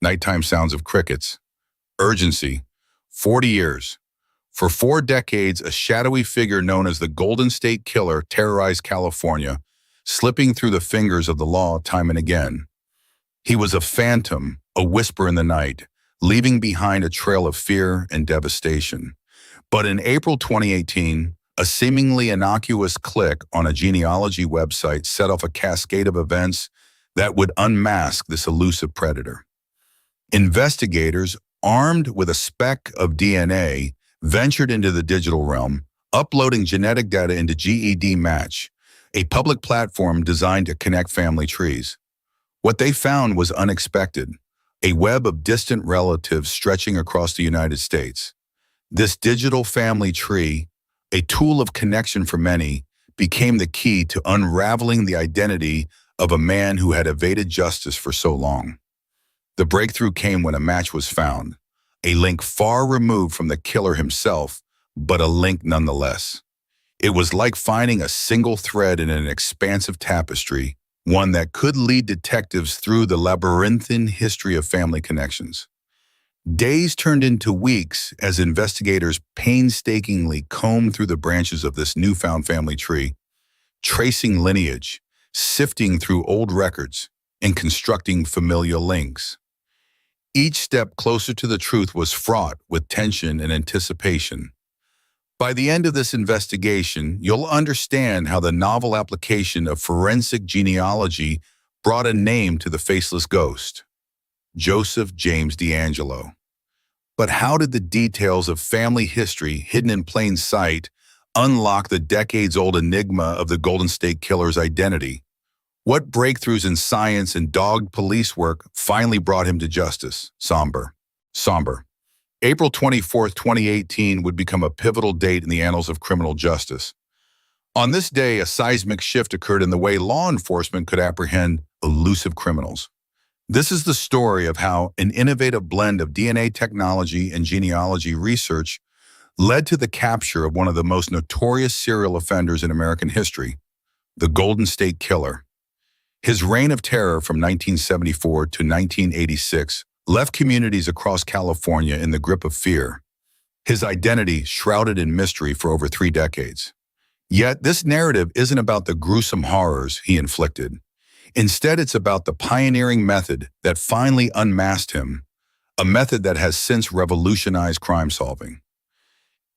Nighttime sounds of crickets. Urgency. 40 years. For 4 decades, a shadowy figure known as the Golden State Killer terrorized California, slipping through the fingers of the law time and again. He was a phantom, a whisper in the night, leaving behind a trail of fear and devastation. But in April 2018, a seemingly innocuous click on a genealogy website set off a cascade of events that would unmask this elusive predator. Investigators, armed with a speck of DNA, ventured into the digital realm, uploading genetic data into GED Match, a public platform designed to connect family trees. What they found was unexpected, a web of distant relatives stretching across the United States. This digital family tree, a tool of connection for many, became the key to unraveling the identity of a man who had evaded justice for so long. The breakthrough came when a match was found, a link far removed from the killer himself, but a link nonetheless. It was like finding a single thread in an expansive tapestry, one that could lead detectives through the labyrinthine history of family connections. Days turned into weeks as investigators painstakingly combed through the branches of this newfound family tree, tracing lineage, sifting through old records, and constructing familial links. Each step closer to the truth was fraught with tension and anticipation. By the end of this investigation, you'll understand how the novel application of forensic genealogy brought a name to the faceless ghost, Joseph James DeAngelo. But how did the details of family history hidden in plain sight unlock the decades-old enigma of the Golden State Killer's identity? What breakthroughs in science and dogged police work finally brought him to justice? Somber. April 24, 2018 would become a pivotal date in the annals of criminal justice. On this day, a seismic shift occurred in the way law enforcement could apprehend elusive criminals. This is the story of how an innovative blend of DNA technology and genealogy research led to the capture of one of the most notorious serial offenders in American history, the Golden State Killer. His reign of terror from 1974 to 1986 left communities across California in the grip of fear, his identity shrouded in mystery for over 3 decades. Yet this narrative isn't about the gruesome horrors he inflicted. Instead, it's about the pioneering method that finally unmasked him, a method that has since revolutionized crime solving.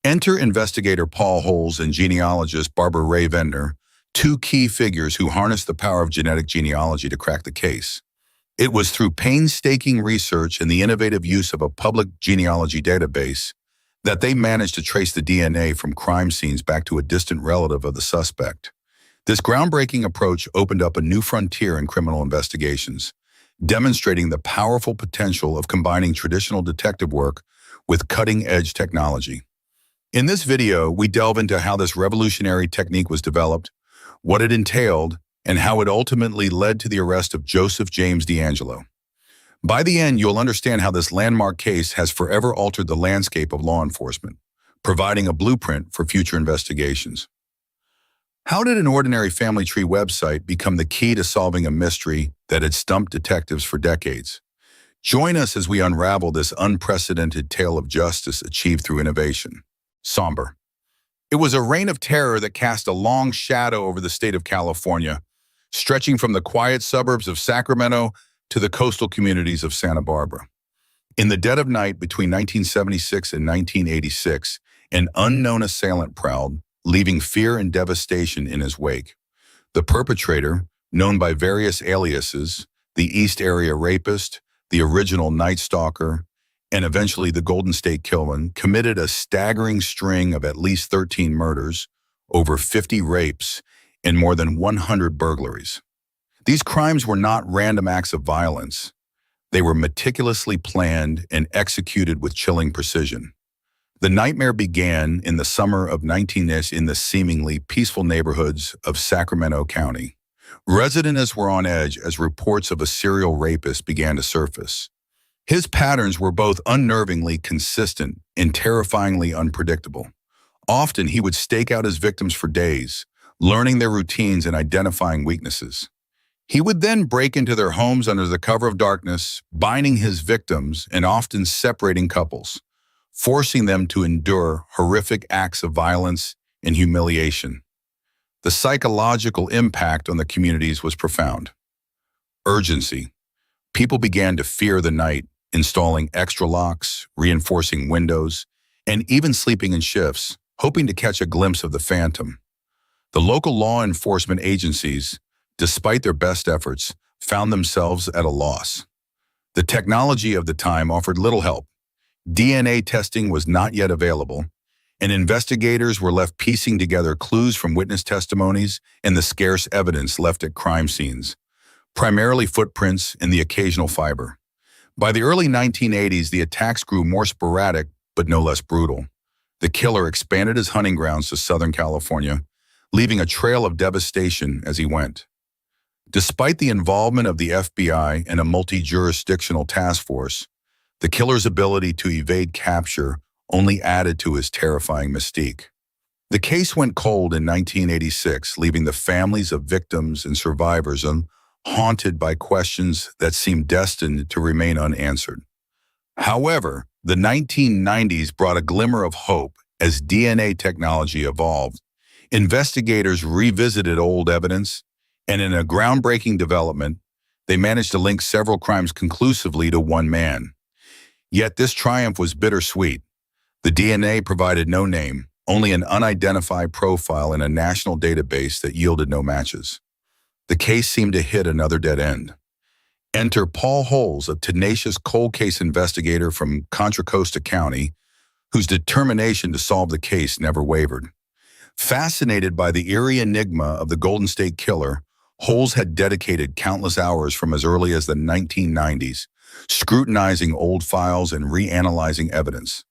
Enter investigator Paul Holes and genealogist Barbara Rae-Venter, 2 key figures who harnessed the power of genetic genealogy to crack the case. It was through painstaking research and the innovative use of a public genealogy database that they managed to trace the DNA from crime scenes back to a distant relative of the suspect. This groundbreaking approach opened up a new frontier in criminal investigations, demonstrating the powerful potential of combining traditional detective work with cutting-edge technology. In this video, we delve into how this revolutionary technique was developed, what it entailed, and how it ultimately led to the arrest of Joseph James DeAngelo. By the end, you'll understand how this landmark case has forever altered the landscape of law enforcement, providing a blueprint for future investigations. How did an ordinary family tree website become the key to solving a mystery that had stumped detectives for decades? Join us as we unravel this unprecedented tale of justice achieved through innovation. Somber. It was a reign of terror that cast a long shadow over the state of California, stretching from the quiet suburbs of Sacramento to the coastal communities of Santa Barbara. In the dead of night between 1976 and 1986, an unknown assailant prowled, leaving fear and devastation in his wake. The perpetrator, known by various aliases, the East Area Rapist, the original Night Stalker, and eventually the Golden State Killer, committed a staggering string of at least 13 murders, over 50 rapes, and more than 100 burglaries. These crimes were not random acts of violence. They were meticulously planned and executed with chilling precision. The nightmare began in the summer of 1990 in the seemingly peaceful neighborhoods of Sacramento County. Residents were on edge as reports of a serial rapist began to surface. His patterns were both unnervingly consistent and terrifyingly unpredictable. Often he would stake out his victims for days, learning their routines and identifying weaknesses. He would then break into their homes under the cover of darkness, binding his victims and often separating couples, forcing them to endure horrific acts of violence and humiliation. The psychological impact on the communities was profound. Urgency. People began to fear the night, installing extra locks, reinforcing windows, and even sleeping in shifts, hoping to catch a glimpse of the phantom. The local law enforcement agencies, despite their best efforts, found themselves at a loss. The technology of the time offered little help. DNA testing was not yet available, and investigators were left piecing together clues from witness testimonies and the scarce evidence left at crime scenes, primarily footprints and the occasional fiber. By the early 1980s, the attacks grew more sporadic, but no less brutal. The killer expanded his hunting grounds to Southern California, leaving a trail of devastation as he went. Despite the involvement of the FBI and a multi-jurisdictional task force, the killer's ability to evade capture only added to his terrifying mystique. The case went cold in 1986, leaving the families of victims and survivors haunted by questions that seemed destined to remain unanswered. However, the 1990s brought a glimmer of hope as DNA technology evolved. Investigators revisited old evidence, and in a groundbreaking development, they managed to link several crimes conclusively to one man. Yet this triumph was bittersweet. The DNA provided no name, only an unidentified profile in a national database that yielded no matches. The case seemed to hit another dead end. Enter Paul Holes, a tenacious cold case investigator from Contra Costa County, whose determination to solve the case never wavered. Fascinated by the eerie enigma of the Golden State Killer, Holes had dedicated countless hours from as early as the 1990s, scrutinizing old files and reanalyzing evidence.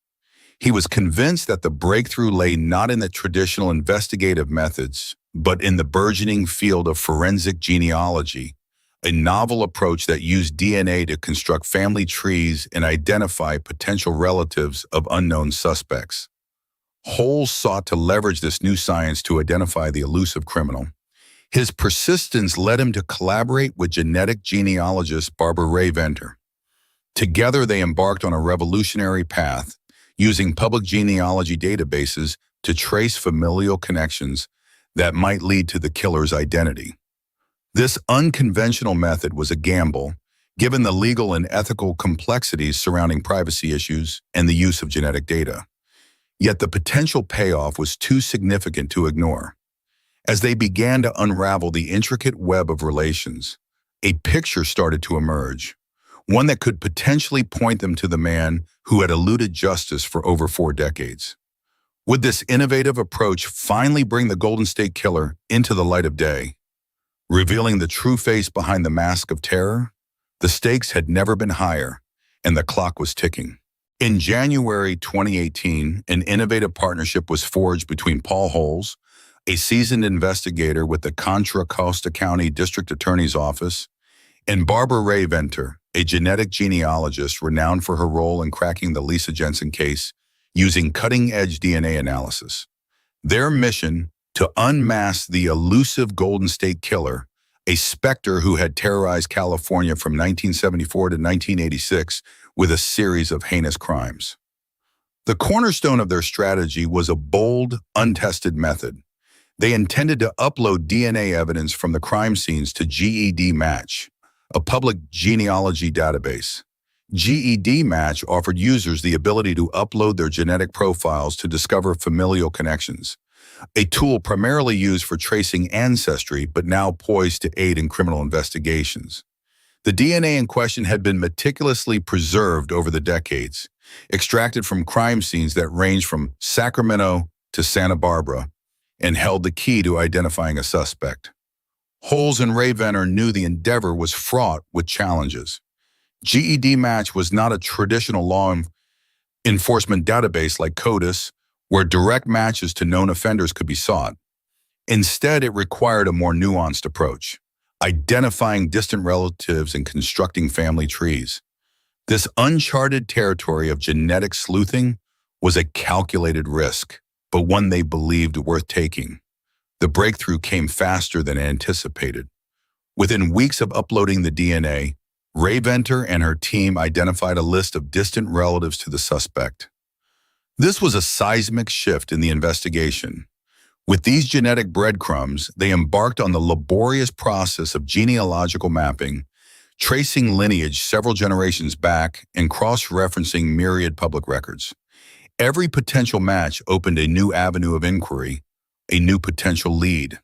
He was convinced that the breakthrough lay not in the traditional investigative methods, but in the burgeoning field of forensic genealogy, a novel approach that used DNA to construct family trees and identify potential relatives of unknown suspects. Holes sought to leverage this new science to identify the elusive criminal. His persistence led him to collaborate with genetic genealogist Barbara Rae-Venter. Together, they embarked on a revolutionary path, using public genealogy databases to trace familial connections that might lead to the killer's identity. This unconventional method was a gamble, given the legal and ethical complexities surrounding privacy issues and the use of genetic data. Yet the potential payoff was too significant to ignore. As they began to unravel the intricate web of relations, a picture started to emerge, one that could potentially point them to the man who had eluded justice for over 4 decades. Would this innovative approach finally bring the Golden State Killer into the light of day, revealing the true face behind the mask of terror? The stakes had never been higher, and the clock was ticking. In January 2018, an innovative partnership was forged between Paul Holes, a seasoned investigator with the Contra Costa County District Attorney's Office, and Barbara Rae-Venter, a genetic genealogist renowned for her role in cracking the Lisa Jensen case using cutting-edge DNA analysis. Their mission: to unmask the elusive Golden State Killer, a specter who had terrorized California from 1974 to 1986 with a series of heinous crimes. The cornerstone of their strategy was a bold, untested method. They intended to upload DNA evidence from the crime scenes to GED Match, a public genealogy database. GED Match offered users the ability to upload their genetic profiles to discover familial connections, a tool primarily used for tracing ancestry but now poised to aid in criminal investigations. The DNA in question had been meticulously preserved over the decades, extracted from crime scenes that ranged from Sacramento to Santa Barbara, and held the key to identifying a suspect. Holes and Rae-Venter knew the endeavor was fraught with challenges. GED Match was not a traditional law enforcement database like CODIS, where direct matches to known offenders could be sought. Instead, it required a more nuanced approach, identifying distant relatives and constructing family trees. This uncharted territory of genetic sleuthing was a calculated risk, but one they believed worth taking. The breakthrough came faster than anticipated. Within weeks of uploading the DNA, Rae-Venter and her team identified a list of distant relatives to the suspect. This was a seismic shift in the investigation. With these genetic breadcrumbs, they embarked on the laborious process of genealogical mapping, tracing lineage several generations back and cross-referencing myriad public records. Every potential match opened a new avenue of inquiry, a new potential lead.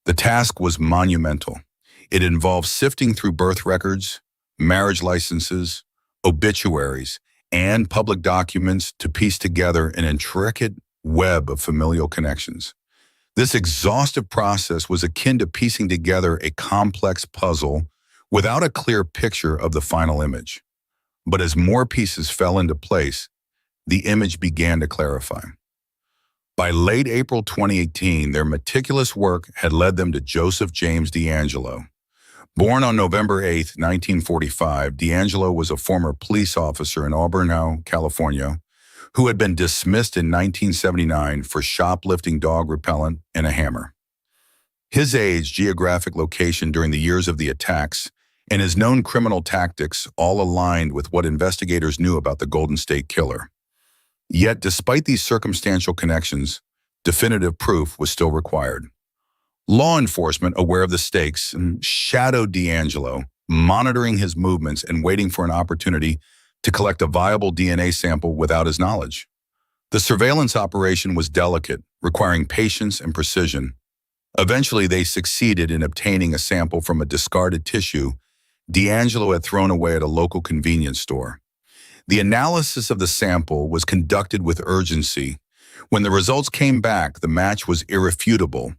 The task was monumental. It involved sifting through birth records, marriage licenses, obituaries, and public documents to piece together an intricate web of familial connections. This exhaustive process was akin to piecing together a complex puzzle without a clear picture of the final image. But as more pieces fell into place, the image began to clarify. By late April 2018, their meticulous work had led them to Joseph James DeAngelo. Born on November 8, 1945, DeAngelo was a former police officer in Auburn, California, who had been dismissed in 1979 for shoplifting dog repellent and a hammer. His age, geographic location during the years of the attacks, and his known criminal tactics all aligned with what investigators knew about the Golden State Killer. Yet, despite these circumstantial connections, definitive proof was still required. Law enforcement, aware of the stakes, shadowed DeAngelo, monitoring his movements and waiting for an opportunity to collect a viable DNA sample without his knowledge. The surveillance operation was delicate, requiring patience and precision. Eventually, they succeeded in obtaining a sample from a discarded tissue DeAngelo had thrown away at a local convenience store. The analysis of the sample was conducted with urgency. When the results came back, the match was irrefutable.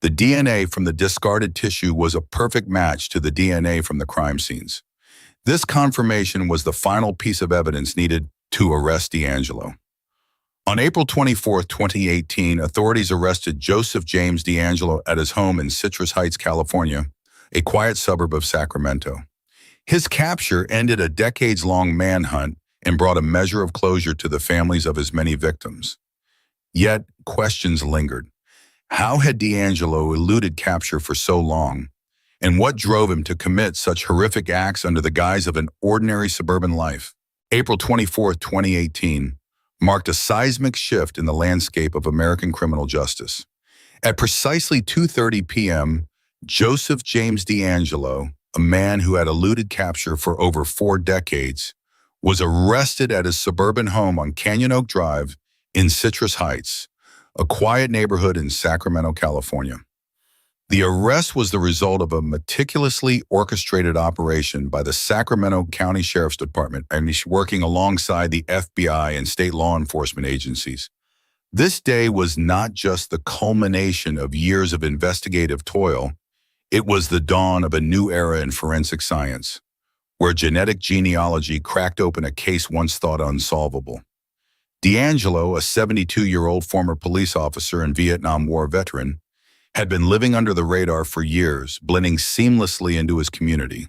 The DNA from the discarded tissue was a perfect match to the DNA from the crime scenes. This confirmation was the final piece of evidence needed to arrest DeAngelo. On April 24, 2018, authorities arrested Joseph James DeAngelo at his home in Citrus Heights, California, a quiet suburb of Sacramento. His capture ended a decades-long manhunt and brought a measure of closure to the families of his many victims. Yet, questions lingered. How had DeAngelo eluded capture for so long? And what drove him to commit such horrific acts under the guise of an ordinary suburban life? April 24, 2018, marked a seismic shift in the landscape of American criminal justice. At precisely 2:30 p.m., Joseph James DeAngelo, a man who had eluded capture for over 4 decades, was arrested at his suburban home on Canyon Oak Drive in Citrus Heights, a quiet neighborhood in Sacramento, California. The arrest was the result of a meticulously orchestrated operation by the Sacramento County Sheriff's Department, working alongside the FBI and state law enforcement agencies. This day was not just the culmination of years of investigative toil, it was the dawn of a new era in forensic science, where genetic genealogy cracked open a case once thought unsolvable. DeAngelo, a 72-year-old former police officer and Vietnam War veteran, had been living under the radar for years, blending seamlessly into his community.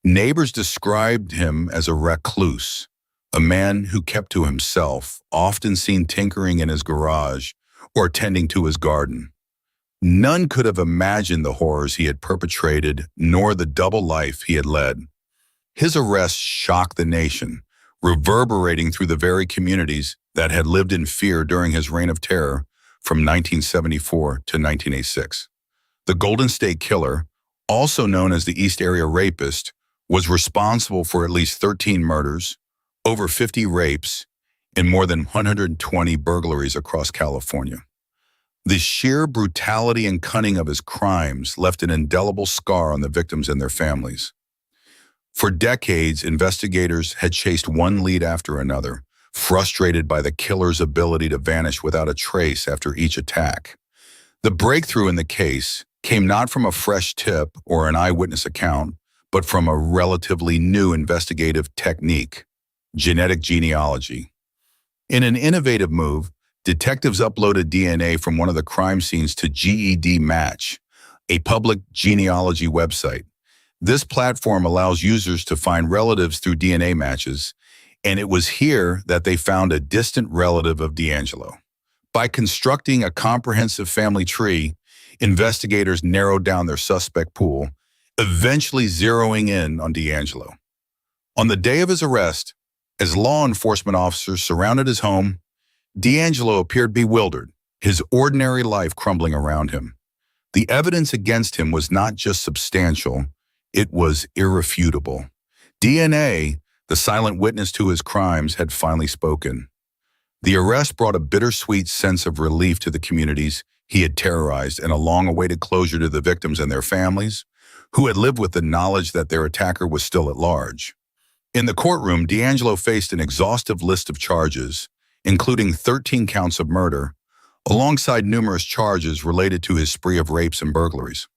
Neighbors described him as a recluse, a man who kept to himself, often seen tinkering in his garage or tending to his garden. None could have imagined the horrors he had perpetrated, nor the double life he had led. His arrest shocked the nation, reverberating through the very communities that had lived in fear during his reign of terror from 1974 to 1986. The Golden State Killer, also known as the East Area Rapist, was responsible for at least 13 murders, over 50 rapes, and more than 120 burglaries across California. The sheer brutality and cunning of his crimes left an indelible scar on the victims and their families. For decades, investigators had chased one lead after another, frustrated by the killer's ability to vanish without a trace after each attack. The breakthrough in the case came not from a fresh tip or an eyewitness account, but from a relatively new investigative technique, genetic genealogy. In an innovative move, detectives uploaded DNA from one of the crime scenes to GED Match, a public genealogy website. This platform allows users to find relatives through DNA matches, and it was here that they found a distant relative of DeAngelo. By constructing a comprehensive family tree, investigators narrowed down their suspect pool eventually zeroing in on D'Angelo. On the day of his arrest, as law enforcement officers surrounded his home, D'Angelo appeared bewildered, his ordinary life crumbling around him. The evidence against him was not just substantial, it was irrefutable. DNA, the silent witness to his crimes, had finally spoken. The arrest brought a bittersweet sense of relief to the communities he had terrorized and a long-awaited closure to the victims and their families, who had lived with the knowledge that their attacker was still at large. In the courtroom, D'Angelo faced an exhaustive list of charges, including 13 counts of murder, alongside numerous charges related to his spree of rapes and burglaries.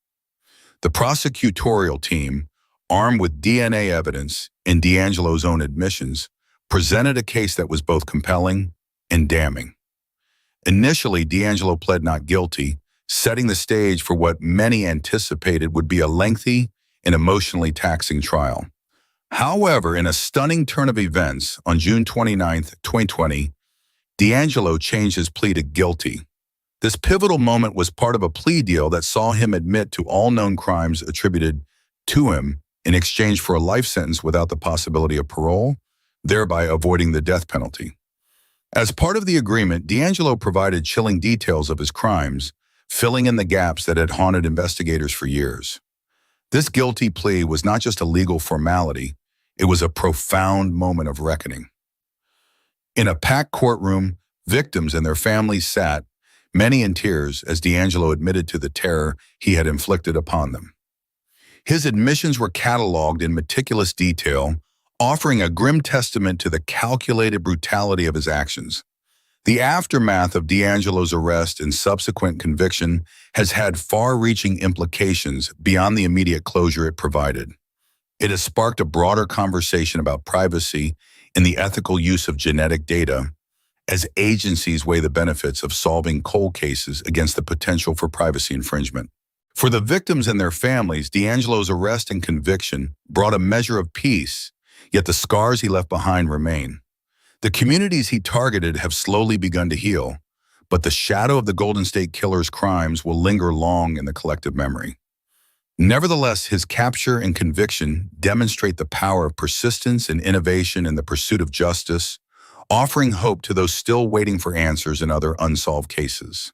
The prosecutorial team, armed with DNA evidence and D'Angelo's own admissions, presented a case that was both compelling and damning. Initially, D'Angelo pled not guilty, setting the stage for what many anticipated would be a lengthy and emotionally taxing trial. However, in a stunning turn of events, on June 29, 2020, D'Angelo changed his plea to guilty. This pivotal moment was part of a plea deal that saw him admit to all known crimes attributed to him in exchange for a life sentence without the possibility of parole, thereby avoiding the death penalty. As part of the agreement, D'Angelo provided chilling details of his crimes, filling in the gaps that had haunted investigators for years. This guilty plea was not just a legal formality, it was a profound moment of reckoning. In a packed courtroom, victims and their families sat, many in tears, as D'Angelo admitted to the terror he had inflicted upon them. His admissions were cataloged in meticulous detail, offering a grim testament to the calculated brutality of his actions. The aftermath of D'Angelo's arrest and subsequent conviction has had far-reaching implications beyond the immediate closure it provided. It has sparked a broader conversation about privacy and the ethical use of genetic data as agencies weigh the benefits of solving cold cases against the potential for privacy infringement. For the victims and their families, D'Angelo's arrest and conviction brought a measure of peace, yet the scars he left behind remain. The communities he targeted have slowly begun to heal, but the shadow of the Golden State Killer's crimes will linger long in the collective memory. Nevertheless, his capture and conviction demonstrate the power of persistence and innovation in the pursuit of justice, offering hope to those still waiting for answers in other unsolved cases.